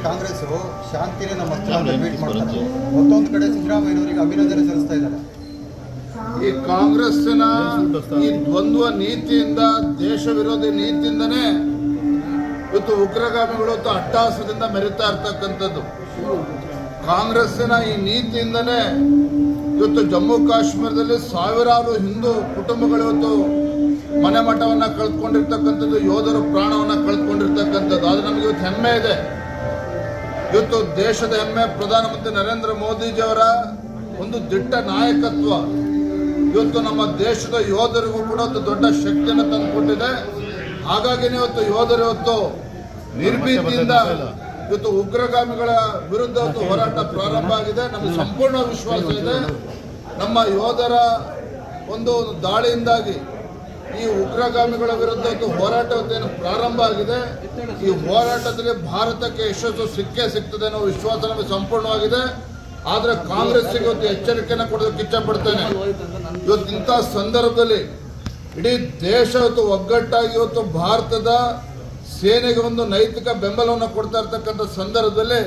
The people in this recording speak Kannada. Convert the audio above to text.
ಕಾಂಗ್ರೆಸ್ ಶಾಂತಿನೇ ನಮ್ಮ ಅಸ್ತ್ರ ಅಂತ ಟ್ವೀಟ್ ಮಾಡ್ತಾರೆ. ಮತ್ತೊಂದು ಕಡೆ ಸಿದ್ದರಾಮಯ್ಯನವರಿಗೆ ಅಭಿನಂದನೆ ಸಲ್ಲಿಸ್ತಾ ಇದ್ದಾರೆ. ಈ ಕಾಂಗ್ರೆಸ್ಸಿನ ಈ ದ್ವಂದ್ವ ನೀತಿಯಿಂದ, ದೇಶ ವಿರೋಧಿ ನೀತಿಯಿಂದನೇ ಇವತ್ತು ಉಗ್ರಗಾಮಿಗಳು ಅಟ್ಟಹಾಸದಿಂದ ಮೆರೀತಾ ಇರ್ತಕ್ಕಂಥದ್ದು. ಕಾಂಗ್ರೆಸ್ಸಿನ ಈ ನೀತಿಯಿಂದನೇ ಇವತ್ತು ಜಮ್ಮು ಕಾಶ್ಮೀರದಲ್ಲಿ ಸಾವಿರಾರು ಹಿಂದೂ ಕುಟುಂಬಗಳು ಇವತ್ತು ಮನೆ ಮಠವನ್ನು ಕಳೆದುಕೊಂಡಿರ್ತಕ್ಕಂಥದ್ದು, ಯೋಧರು ಪ್ರಾಣವನ್ನು ಕಳೆದುಕೊಂಡಿರ್ತಕ್ಕಂಥದ್ದು. ಅದು ನಮಗೆ ಇವತ್ತು ಹೆಮ್ಮೆ ಇದೆ. ಇವತ್ತು ದೇಶದ ಹೆಮ್ಮೆ ಪ್ರಧಾನಮಂತ್ರಿ ನರೇಂದ್ರ ಮೋದಿಜಿಯವರ ಒಂದು ದಿಟ್ಟ ನಾಯಕತ್ವ ಇವತ್ತು ನಮ್ಮ ದೇಶದ ಯೋಧರಿಗೂ ಕೂಡ ಒಂದು ದೊಡ್ಡ ಶಕ್ತಿಯನ್ನು ತಂದುಕೊಟ್ಟಿದೆ. ಹಾಗಾಗಿನೇ ಇವತ್ತು ಯೋಧರು ಇವತ್ತು ನಿರ್ಭೀತಿಯಿಂದ ಇವತ್ತು ಉಗ್ರಗಾಮಿಗಳ ವಿರುದ್ಧ ಹೋರಾಟ ಪ್ರಾರಂಭ ಆಗಿದೆ. ನಮಗೆ ಸಂಪೂರ್ಣ ವಿಶ್ವಾಸ ಇದೆ, ನಮ್ಮ ಯೋಧರ ಒಂದು ದಾಳಿಯಿಂದಾಗಿ ಈ ಉಗ್ರಗಾಮಿಗಳ ವಿರುದ್ಧ ಹೋರಾಟ ಏನು ಪ್ರಾರಂಭ ಆಗಿದೆ, ಈ ಹೋರಾಟದಲ್ಲಿ ಭಾರತಕ್ಕೆ ಯಶಸ್ಸು ಸಿಕ್ಕೇ ಸಿಗ್ತದೆ ಅನ್ನೋ ವಿಶ್ವಾಸ ನಮಗೆ ಸಂಪೂರ್ಣವಾಗಿದೆ. ಆದರೆ ಕಾಂಗ್ರೆಸ್ಗೆ ಇವತ್ತು ಎಚ್ಚರಿಕೆಯನ್ನು ಕೊಡೋದಕ್ಕೆ ಇಚ್ಛಪಡ್ತೇನೆ. ಇವತ್ತು ಇಂಥ ಸಂದರ್ಭದಲ್ಲಿ ಇಡೀ ದೇಶ ಇವತ್ತು ಒಗ್ಗಟ್ಟಾಗಿ ಇವತ್ತು ಭಾರತದ ಸೇನೆಗೆ ಒಂದು ನೈತಿಕ ಬೆಂಬಲವನ್ನು ಕೊಡ್ತಾ ಇರ್ತಕ್ಕಂಥ ಸಂದರ್ಭದಲ್ಲಿ